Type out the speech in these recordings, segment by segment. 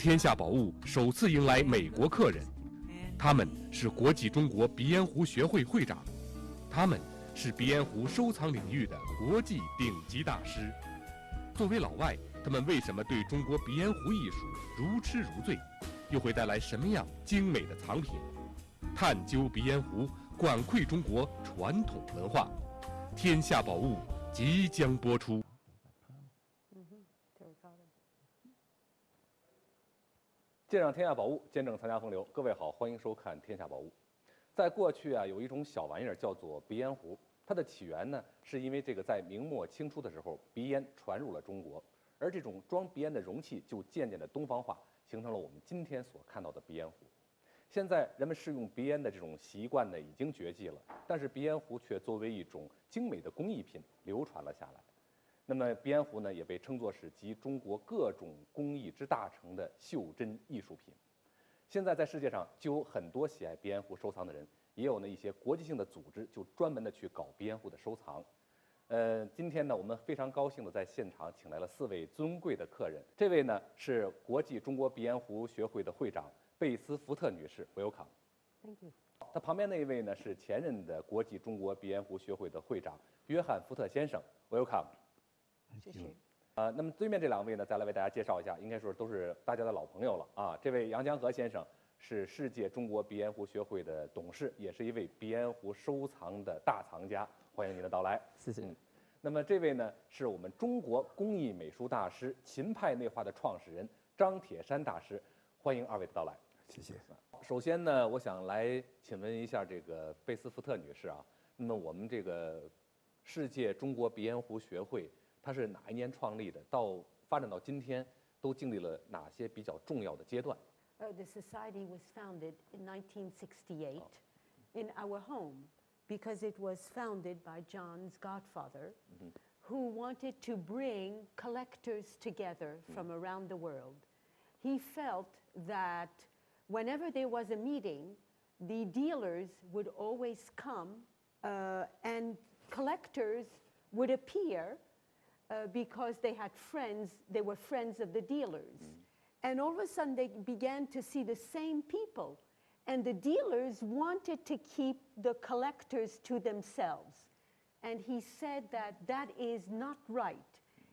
天下宝物首次迎来美国客人，他们是国际中国鼻烟壶学会会长，他们是鼻烟壶收藏领域的国际顶级大师。作为老外，他们为什么对中国鼻烟壶艺术如痴如醉？又会带来什么样精美的藏品？探究鼻烟壶，管窥中国传统文化。天下宝物即将播出。鉴赏天下宝物，见证藏家风流。各位好，欢迎收看《天下宝物》。在过去啊，有一种小玩意儿叫做鼻烟壶，它的起源呢，是因为这个在明末清初的时候，鼻烟传入了中国，而这种装鼻烟的容器就渐渐的东方化，形成了我们今天所看到的鼻烟壶。现在人们试用鼻烟的这种习惯呢，已经绝迹了，但是鼻烟壶却作为一种精美的工艺品流传了下来。那么鼻烟壶呢，也被称作是集中国各种工艺之大成的袖珍艺术品。现在在世界上就有很多喜爱鼻烟壶收藏的人，也有呢一些国际性的组织就专门的去搞鼻烟壶的收藏。今天呢，我们非常高兴的在现场请来了4位尊贵的客人。这位呢是国际中国鼻烟壶学会的会长贝丝·福特女士 ，Welcome。Thank you。他旁边那一位呢是前任的国际中国鼻烟壶学会的会长约翰·福特先生 ，Welcome。谢谢。那么对面这2位呢，再来为大家介绍一下，应该说都是大家的老朋友了啊。这位杨江河先生是世界中国鼻烟壶学会的董事，也是一位鼻烟壶收藏的大藏家，欢迎您的到来。谢谢。那么这位呢，是我们中国工艺美术大师、秦派内画的创始人张铁山大师，欢迎2位的到来。谢谢。首先呢，我想来请问一下这个贝丝·福特女士啊，那么我们这个世界中国鼻烟壶学会，它是哪一年创立的？到发展到今天，都经历了哪些比较重要的阶段？ The society was founded in 1968 in our home because it was founded by John's godfather, who wanted to bring collectors together from around the world. He felt that whenever there was a meeting, the dealers would always come and collectors would appear because they had friends, they were friends of the dealers. And all of a sudden they began to see the same people. And the dealers wanted to keep the collectors to themselves. And he said that that is not right.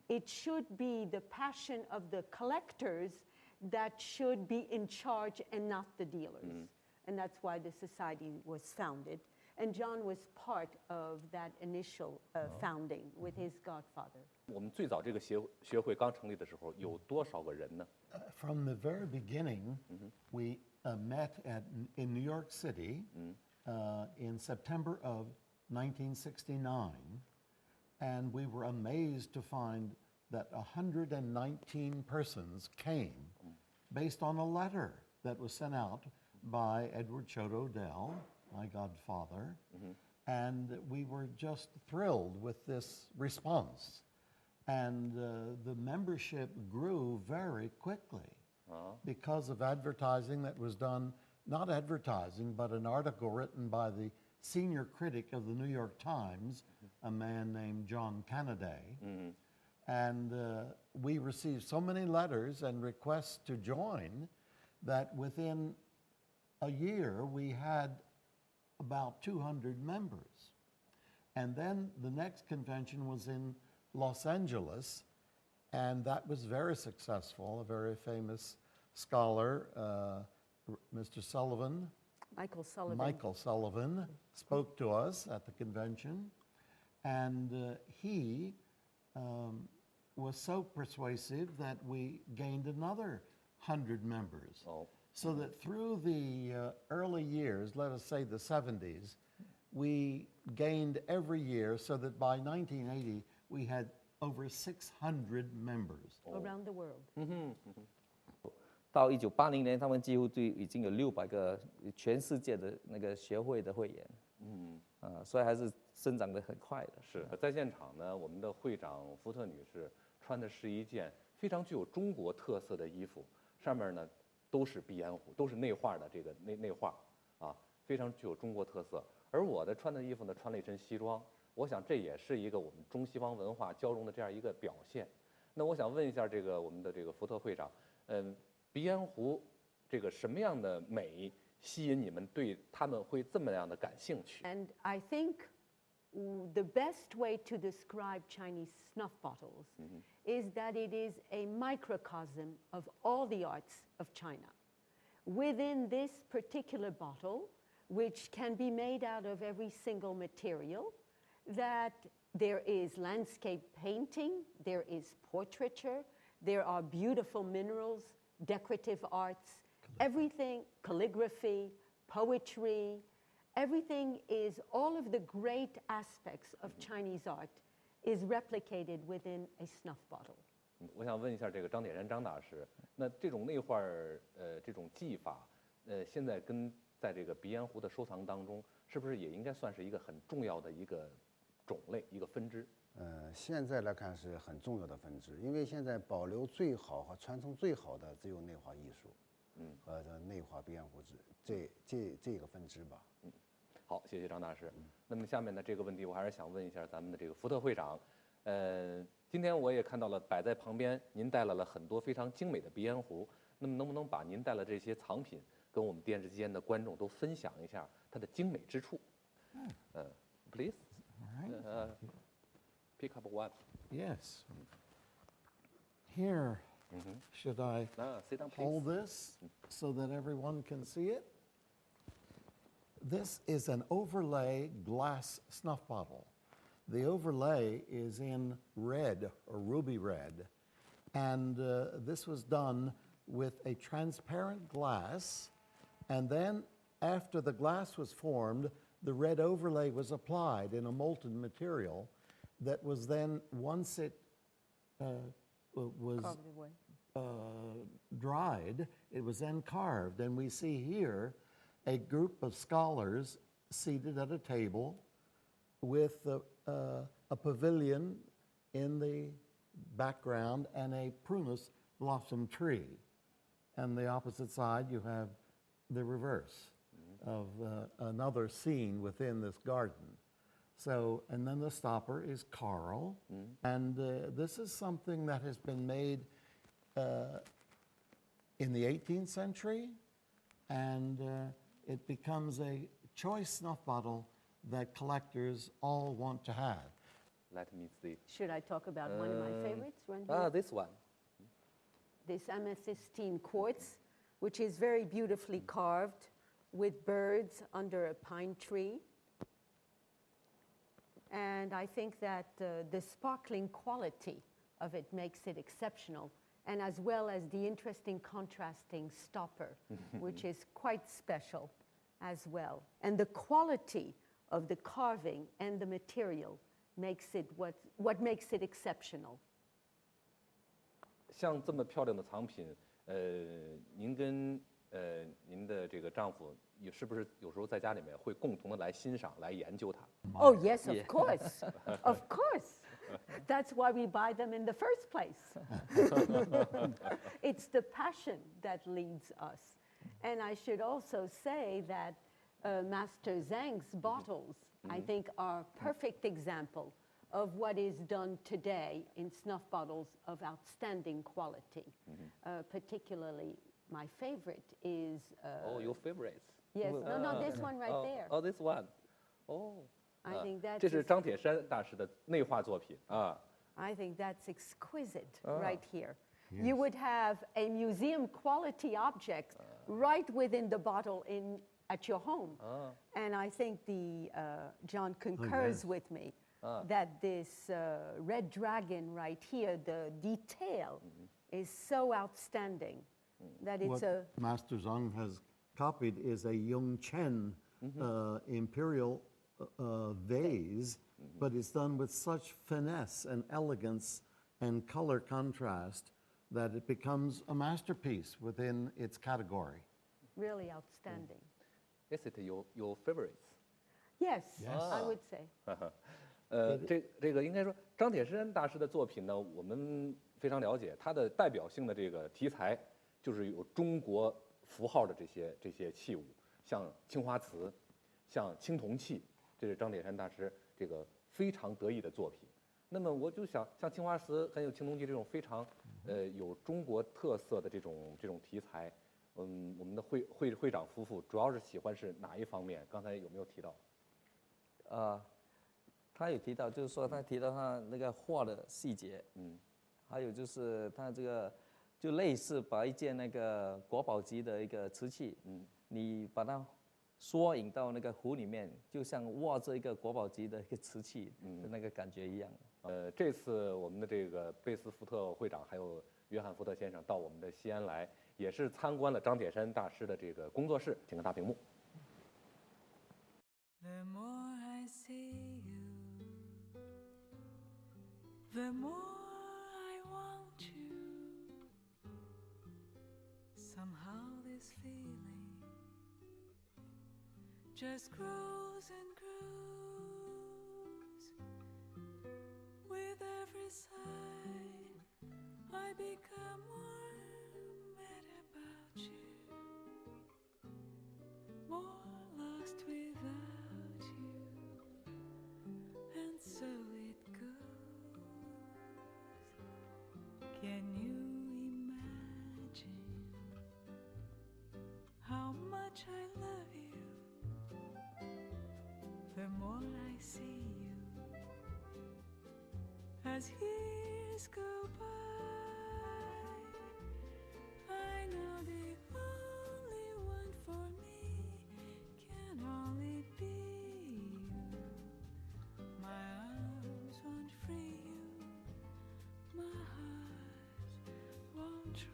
It should be the passion of the collectors that should be in charge and not the dealers. And that's why the society was founded. And John was part of that initial founding with his godfather. 我们最早这个学会刚成立的时候，有多少个人呢？ From the very beginning, we met in New York City in September of 1969, and we were amazed to find that 119 persons came based on a letter that was sent out by Edward Choate Odell, my godfather, and we were just thrilled with this response. And the membership grew very quickly because of advertising that was done, not advertising, but an article written by the senior critic of the New York Times, a man named John Cannaday. And we received so many letters and requests to join that within a year we had about 200 members. And then the next convention was in Los Angeles, and that was very successful. A very famous scholar, Mr. Sullivan, Michael Sullivan, spoke to us at the convention, and he was so persuasive that we gained another 100 members. So that through the early years, let us say the 70s, we gained every year, so that by 1980, we had over 600 members. Around the world. 到1980年，他们几乎就已经有600个全世界的那个学会的会员，所以还是生长得很快的。是在现场呢，我们的会长福特女士穿的是一件非常具有中国特色的衣服，上面呢都是鼻烟壶，都是内画的这个内画啊，非常具有中国特色。而我的穿的衣服呢，穿了一身西装。我想这也是一个我们中西方文化交融的这样一个表现。那我想问一下，这个我们的这个福特会长，鼻烟壶这个什么样的美吸引你们对他们会这么样的感兴趣？ And I think the best way to describe Chinese snuff bottles is that it is a microcosm of all the arts of China. Within this particular bottle, which can be made out of every single material, that there is landscape painting, there is portraiture, there are beautiful minerals, decorative arts, everything, calligraphy, poetry, everything is, all of the great aspects of Chinese art is replicated within a snuff bottle. 我想问一下这个张铁山张大师，那这种内画这种技法，现在跟在这个鼻烟壶的收藏当中，是不是也应该算是一个很重要的一个种类、一个分支？现在来看是很重要的分支，因为现在保留最好和传承最好的只有内画艺术，和这内画鼻烟壶这个分支吧。好，谢谢张大师。那么下面呢这个问题，我还是想问一下咱们的这个福特会长。今天我也看到了摆在旁边，您带来了很多非常精美的鼻烟壶。那么能不能把您带来这些藏品跟我们电视机前的观众都分享一下它的精美之处？Please. Pick up one. Yes. Here, should I Sit down, please. hold this so that everyone can see it? This is an overlay glass snuff bottle. The overlay is in red or ruby red, and this was done with a transparent glass, and then after the glass was formed, the red overlay was applied in a molten material that was then, once it was dried, it was then carved. And we see here a group of scholars seated at a table with a pavilion in the background and a prunus blossom tree. And the opposite side, you have the reverse of another scene within this garden. So, and then the stopper is Carl, and this is something that has been made in the 18th century, and it becomes a choice snuff bottle that collectors all want to have. Let me see. Should I talk about one of my favorites? Right here? This one. This amethystine quartz, which is very beautifully carved with birds under a pine tree. And I think that the sparkling quality of it makes it exceptional, and as well as the interesting contrasting stopper, which is quite special as well. And the quality of the carving and the material makes it what makes it exceptional. 像这么漂亮的藏品，您跟您的这个丈夫，也是不是有时候在家里面会共同的来欣赏、来研究它？ Oh yes, of course, of course. That's why we buy them in the first place. It's the passion that leads us. And I should also say that Master Zhang's bottles, I think, are a perfect example of what is done today in snuff bottles of outstanding quality. Particularly, my favorite is... your favorites. Yes, no, this one right there. Oh, this one. I think that's... 这是张铁山大师的内画作品啊。I think that's exquisite right here. Yes. You would have a museum quality object right within the bottle at your home. And I think John concurs with me that this red dragon right here, the detail is so outstanding that it's what Master Zhang has copied is a Yongchen imperial vase, but it's done with such finesse and elegance and color contrast that it becomes a masterpiece within its category. Really outstanding. Is it your favorites? Yes, I would say. 这个应该说张铁山大师的作品呢，我们非常了解，他的代表性的这个题材就是有中国符号的这些器物，像青花瓷，像青铜器，这是张铁山大师这个非常得意的作品。那么我就想，像青花瓷还有青铜器这种非常有中国特色的这种题材，我们的会长夫妇主要是喜欢是哪一方面？刚才有没有提到？他有提到，就是说他提到他那个画的细节，还有就是他这个就类似把一件那个国宝级的一个瓷器，你把它缩影到那个壶里面，就像握着一个国宝级的一个瓷器的那个感觉一样。这次我们的这个贝斯福特会长还有约翰福特先生到我们的西安来，也是参观了张铁山大师的这个工作室。请看大屏幕。The more I see you, the more I want you. Somehow this feeling just grows and grows. With every sigh, I become more mad about you, more lost without you, and so it goes. Can you imagine how much I love you? The more I see you, as years go by, I know the only one for me can only be you. My arms won't free you, my heart won't try.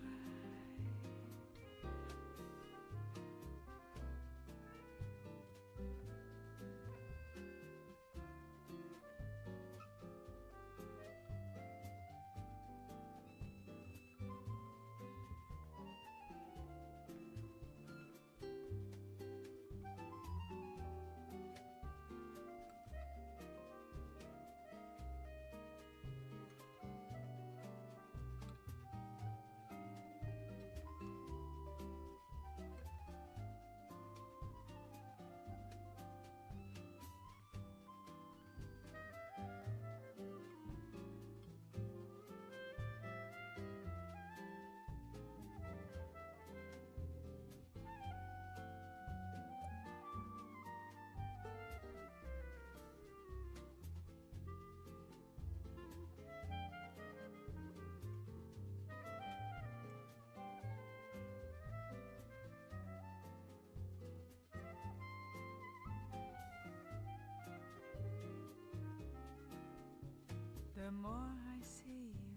The more I see you,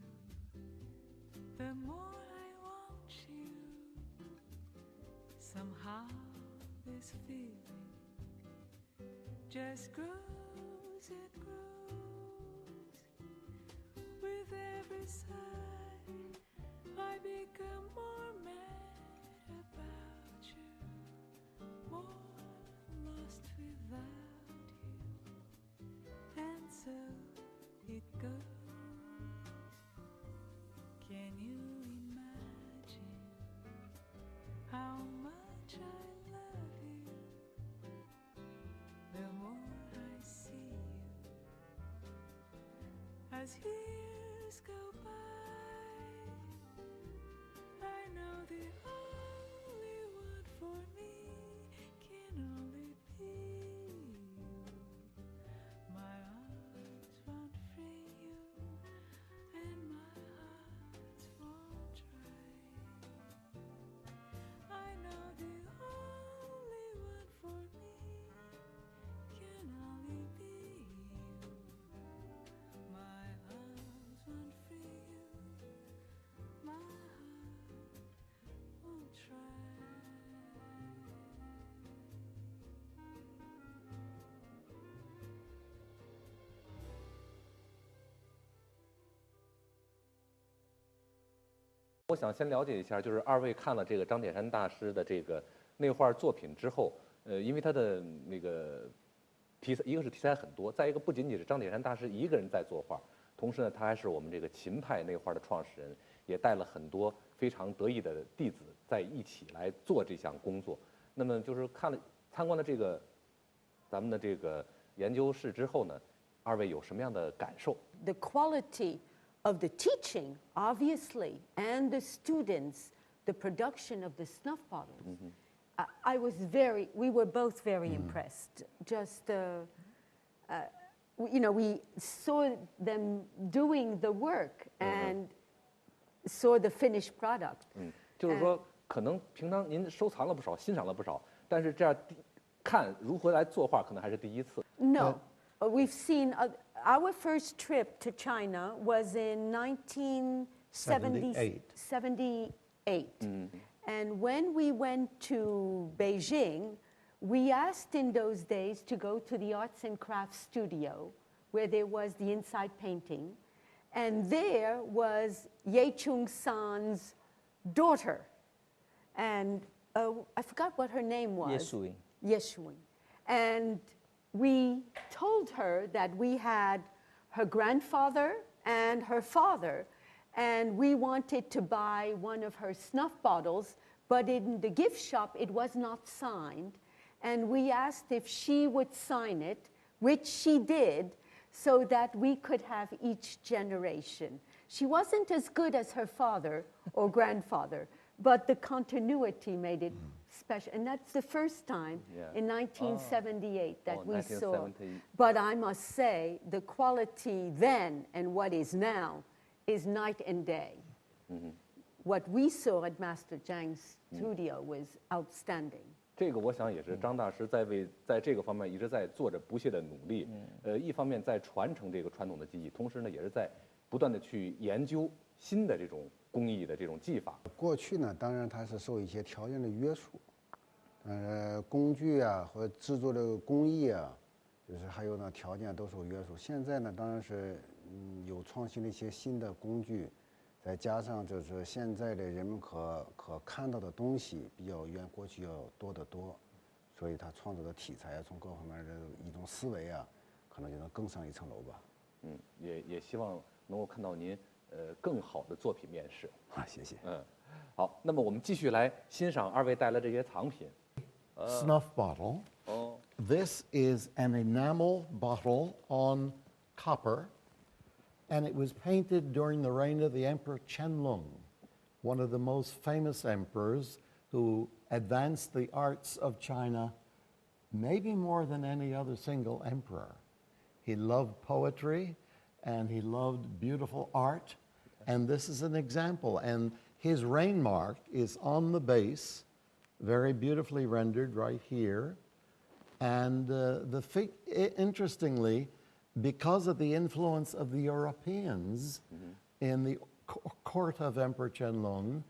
the more I want you. Somehow this feeling just grows, it grows. With every sigh, I become more mad about you, more lost without you, and so it goes. Can you imagine how much I love you? The more I see you, as years go by, I know the only one for me can only be you. My arms won't free you, and my heart won't try. I know the only one for me can only be you. My arms won't free you, my heart won't try. 我想先了解一下，就是二位看了这个张铁山大师的这个内画作品之后，因为他的那个题材，一个是题材很多，再一个不仅仅是张铁山大师一个人在作画，同时呢，他还是我们这个秦派内画的创始人，也带了很多非常得意的弟子在一起来做这项工作。那么就是参观了这个咱们的这个研究室之后呢，二位有什么样的感受？ The quality of the teaching, obviously, and the students, the production of the snuff bottles, we were both very impressed. Just, we saw them doing the work and saw the finished product. 就是说，可能平常您收藏了不少，欣赏了不少，但是这样看如何来作画，可能还是第一次。No, we've seen our first trip to China was in 1978. And when we went to Beijing, we asked in those days to go to the arts and crafts studio where there was the inside painting. And there was Ye Chung-san's daughter. And I forgot what her name was. Yeshuing. And we told her that we had her grandfather and her father, and we wanted to buy one of her snuff bottles, but in the gift shop it was not signed. And we asked if she would sign it, which she did, so that we could have each generation. She wasn't as good as her father or grandfather, but the continuity made it special. And that's the first time in 1978 that we saw. But I must say, the quality then and what is now is night and day. What we saw at Master Zhang's studio was outstanding. 这个我想也是张大师在这个方面一直在做着不懈的努力。一方面在传承这个传统的技艺，同时呢也是在不断的去研究新的这种工艺的这种技法。过去呢，当然它是受一些条件的约束，工具啊和制作的工艺啊，就是还有呢条件都受约束。现在呢，当然是有创新的一些新的工具。再加上就是现在的人们可看到的东西比较远过去要多得多，所以他创作的题材从各方面的一种思维啊，可能就能更上一层楼吧。也希望能够看到您更好的作品面世。谢谢。好，那么我们继续来欣赏二位带来这些藏品。Snuff bottle. This is an enamel bottle on copper. And it was painted during the reign of the Emperor Qianlong, one of the most famous emperors who advanced the arts of China maybe more than any other single emperor. He loved poetry and he loved beautiful art, and this is an example. And his reign mark is on the base, very beautifully rendered right here. And interestingly, because of the influence of the Europeans in the court of Emperor Qianlong,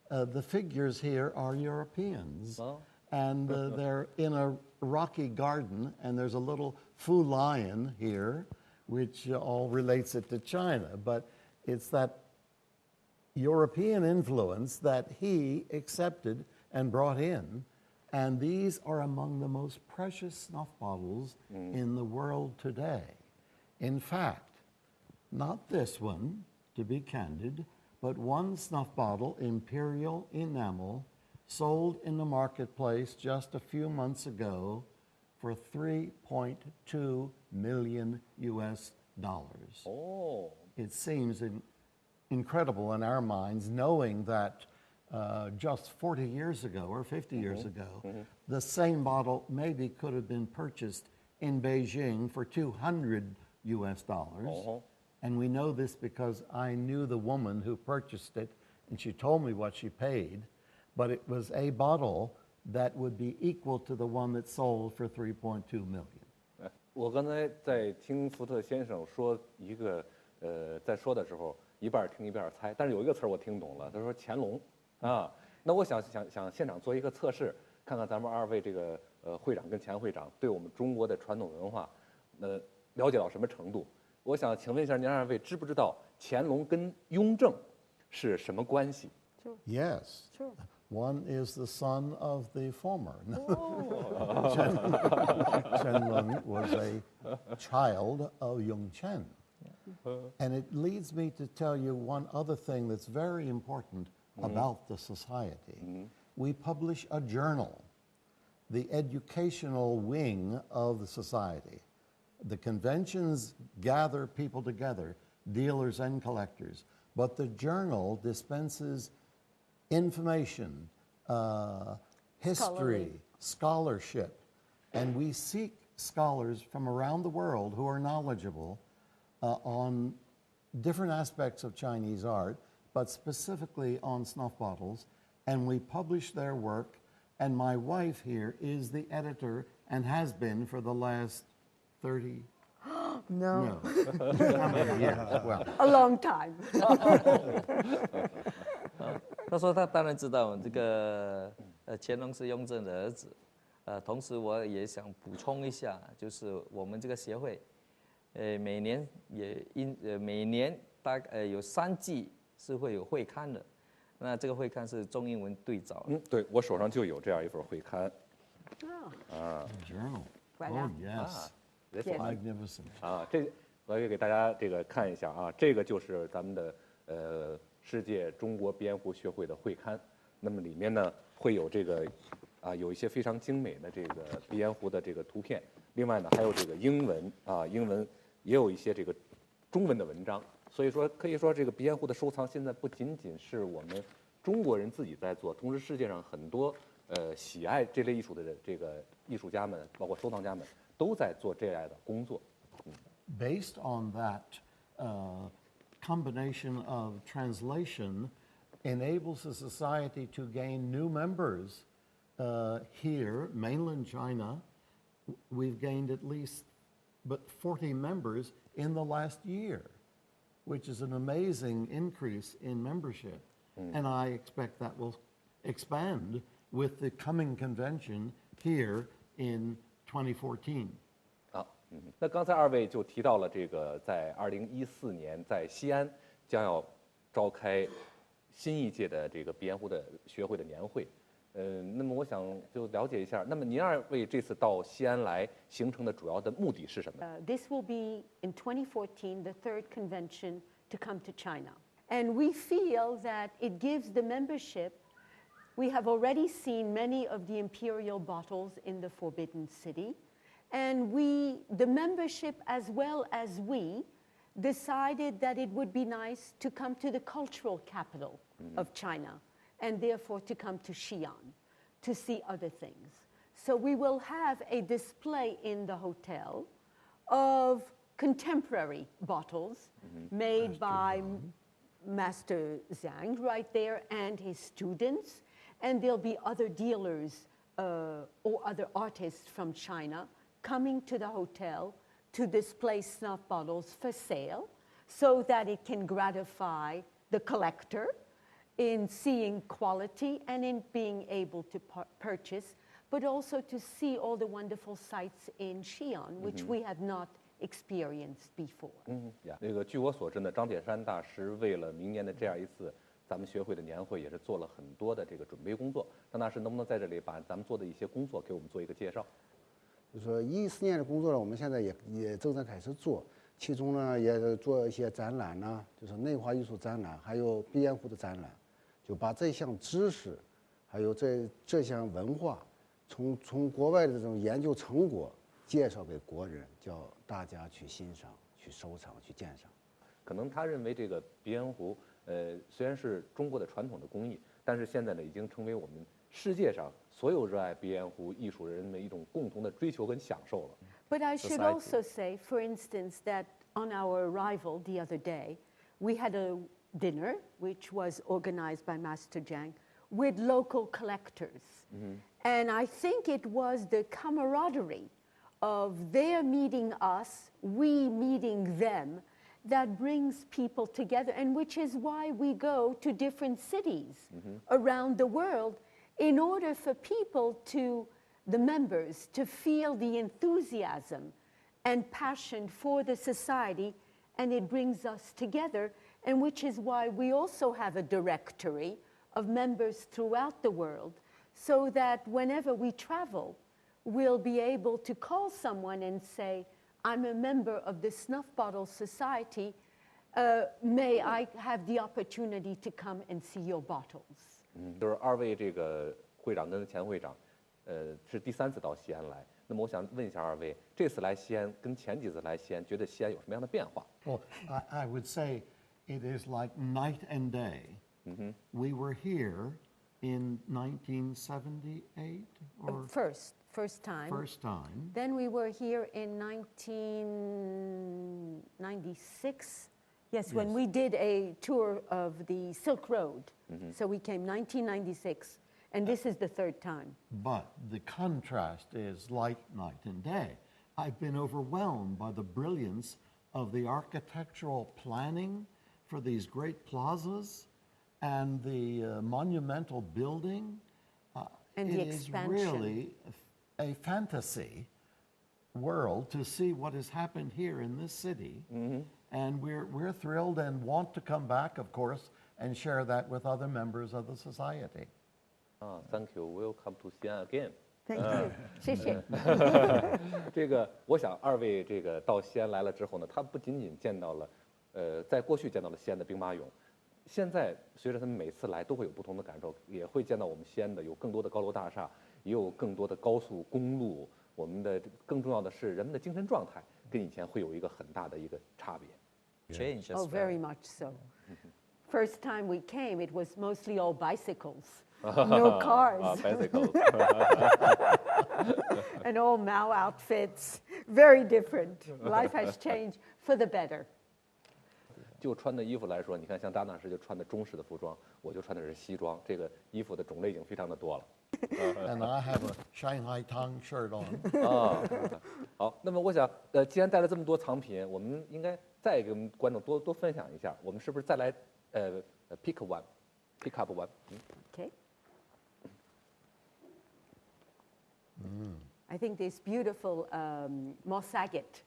the figures here are Europeans. And they're in a rocky garden, and there's a little Fu lion here, which all relates it to China. But it's that European influence that he accepted and brought in. And these are among the most precious snuff bottles in the world today. In fact, not this one, to be candid, but one snuff bottle, imperial enamel, sold in the marketplace just a few months ago for $3.2 million. It seems incredible in our minds, knowing that just 40 years ago or 50 years ago, the same bottle maybe could have been purchased in Beijing for $200. And we know this because I knew the woman who purchased it, and she told me what she paid, but it was a bottle that would be equal to the one that sold for $3.2 million. 我刚才在听福特先生说一个在说的时候，一半听一半猜，但是有一个词儿我听懂了，他说乾隆啊。那我想现场做一个测试，看看咱们二位这个会长跟前会长对我们中国的传统文化了解到什么程度？我想请问一下您二位知不知道乾隆跟雍正是什么关系？ Yes. Sure. One is the son of the former. Qianlong was a child of Yongchen. And it leads me to tell you one other thing that's very important about the society. We publish a journal, the educational wing of the society. The conventions gather people together dealers and collectors. But the journal dispenses information, history, scholarship, and we seek scholars from around the world who are knowledgeable on different aspects of Chinese art, but specifically on snuff bottles, and we publish their work, and my wife here is the editor and has been for the last 30 No. How many years? Well, A long time. 他说他当然知道这个乾隆是雍正的儿子，同时我也想补充一下，就是我们这个协会，每年每年大概有3季是会有会刊的，那这个会刊是中英文对照的。对，我手上就有这样一份会刊。journal. Voilà. Oh, yes. This Yes. one. Magnificent. 这我也给大家这个看一下啊，这个就是咱们的世界中国鼻烟壶学会的会刊。那么里面呢会有这个有一些非常精美的这个鼻烟壶的这个图片，另外呢还有这个英文英文也有一些这个中文的文章。所以说可以说这个鼻烟壶的收藏现在不仅仅是我们中国人自己在做，同时世界上很多喜爱这类艺术的这个艺术家们，包括收藏家们都在做这样的工作。Based on that combination of translation enables the society to gain new members. Here, mainland China, we've gained at least 40 members in the last year, which is an amazing increase in membership. And I expect that will expand with the coming convention here in 2014. 那刚才2位就提到了这个，在2014年在西安将要召开新一届的这个鼻烟壶的学会的年会。那么我想就了解一下，那么您2位这次到西安来形成的主要的目的是什么？ This will be in 2014, the third convention to come to China. And we feel that it gives the membership. We have already seen many of the imperial bottles in the Forbidden City. And the membership as well as we, decided that it would be nice to come to the cultural capital of China, and therefore to come to Xi'an to see other things. So we will have a display in the hotel of contemporary bottles made by Master Zhang right there and his students, and there'll be other dealers or other artists from China coming to the hotel to display snuff bottles for sale so that it can gratify the collector in seeing quality and in being able to purchase, but also to see all the wonderful sights in Xi'an, which we have not experienced before. 那个据我所知呢，张铁山大师为了明年的这样一次咱们学会的年会，也是做了很多的这个准备工作。张大师能不能在这里把咱们做的一些工作给我们做一个介绍？就是说14年的工作呢，我们现在也正在开始做，其中呢也做一些展览呢，就是内华艺术展览，还有鼻烟壶的展览，就把这项知识，还有这项文化，从国外的这种研究成果介绍给国人，叫大家去欣赏、去收藏、去鉴赏。可能他认为这个鼻烟壶，虽然是中国的传统的工艺，但是现在呢已经成为我们世界上所有热爱鼻烟壶艺术人的一种共同的追求跟享受了。But I should also say, for instance, that on our arrival the other day, we had a dinner which was organized by Master Zhang with local collectors. And I think it was the camaraderie of their meeting us, we meeting them, that brings people together, and which is why we go to different cities around the world in order for people the members, to feel the enthusiasm and passion for the society, and it brings us together, and which is why we also have a directory of members throughout the world, so that whenever we travel, we'll be able to call someone and say, I'm a member of the Snuff Bottle Society, may I have the opportunity to come and see your bottles? 就是2位这个会长跟前会长，是第3次到西安来。那么我想问一下2位，这次来西安跟前几次来西安，觉得西安有什么样的变化？ Well, I would say it is like night and day. We were here in 1978 or First time. first time. Then we were here in 1996. Yes, when we did a tour of the Silk Road. So we came 1996, and this is the 3rd time. But the contrast is like night and day. I've been overwhelmed by the brilliance of the architectural planning for these great plazas and the monumental building. And the it is expansion. really a fantasy world to see what has happened here in this city. And we're thrilled and want to come back, of course, and share that with other members of the society. Thank you. Welcome to Xi'an again. Thank you. 谢谢。这个，我想2位这个到西安来了之后呢，他不仅仅见到了，在过去见到了西安的兵马俑，现在随着他们每次来都会有不同的感受，也会见到我们西安的有更多的高楼大厦，也有更多的高速公路。我们的更重要的是人们的精神状态跟以前会有一个很大的一个差别。Change as Oh, well. very much so. First time we came, it was mostly all bicycles, no cars, bicycles. and all Mao outfits. Very different. Life has changed for the better. 就穿的衣服来说，你看像张大师就穿的中式的服装，我就穿的是西装，这个衣服的种类已经非常的多了。And I have a Shanghai Tang shirt on. 好，那么我想，既然带了这么多藏品，我们应该再跟观众多分享一下。我们是不是再来pick up one？ Okay. I think this beautiful moss agate,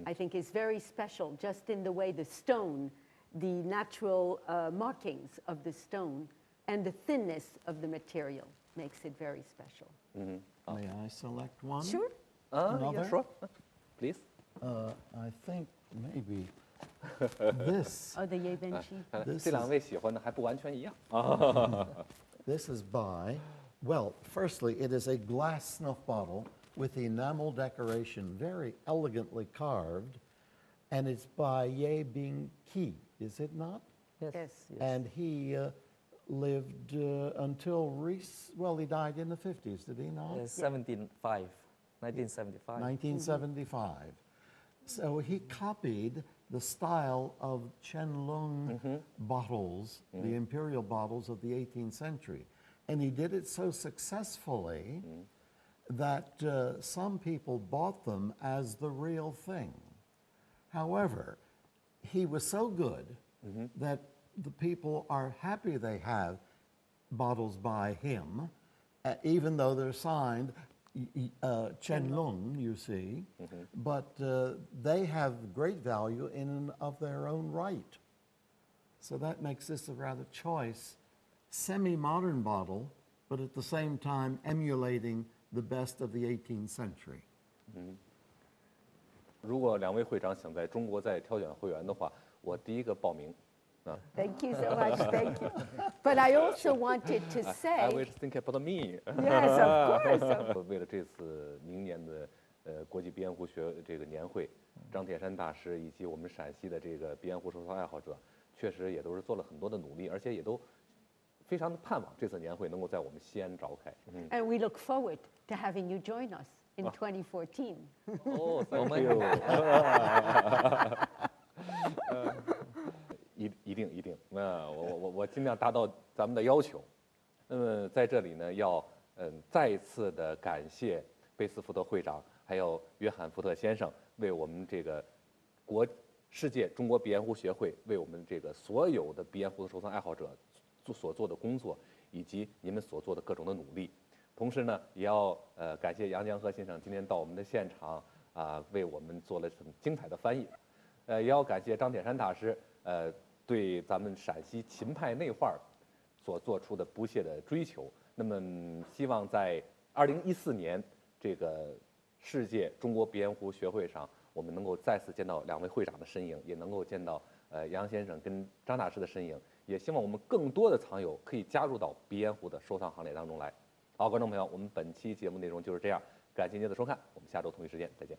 I think is very special just in the way the stone, the natural markings of the stone, and the thinness of the material makes it very special. May I select one? Sure. Yeah, sure. Please. I think maybe this. Oh, the Yebenchi. 这2位喜欢的还不完全一样。 This is by, well, firstly, it is a glass snuff bottle with enamel decoration, very elegantly carved, and it's by Ye Bing Qi, is it not? Yes. And he lived until, well, he died in the 50s, did he not? 1975. 1975. So he copied the style of Qianlong bottles, the imperial bottles of the 18th century. And he did it so successfully that some people bought them as the real thing. However, he was so good that the people are happy they have bottles by him, even though they're signed Qianlong, you see, but they have great value in and of their own right. So that makes this a rather choice, semi-modern bottle, but at the same time emulating the best of the 18th century. 如果2位会长想在中国再挑选会员的话，我第一个报名。 Thank you so much. Thank you. But I also wanted to I say, always think about me. yes, of course. 为了这次明年的国际鼻烟壶学这个年会，张铁山大师以及我们陕西的这个鼻烟壶收藏爱好者，确实也都是做了很多的努力，而且也都非常的盼望这次年会能够在我们西安召开。And we look forward to having you join us in 2014. 哦，thank you。一定，我尽量达到咱们的要求。那么在这里呢，要再一次的感谢贝斯福特会长，还有约翰福特先生为我们这个世界中国鼻烟壶学会为我们这个所有的鼻烟壶的收藏爱好者所做的工作，以及你们所做的各种的努力。同时呢，也要感谢杨江河先生今天到我们的现场为我们做了很精彩的翻译。也要感谢张铁山大师对咱们陕西秦派内画所做出的不懈的追求。那么希望在2014年这个世界中国鼻烟壶学会上，我们能够再次见到2位会长的身影，也能够见到杨先生跟张大师的身影。也希望我们更多的藏友可以加入到鼻烟壶的收藏行列当中来。好，观众朋友，我们本期节目内容就是这样，感谢您的收看，我们下周同一时间再见。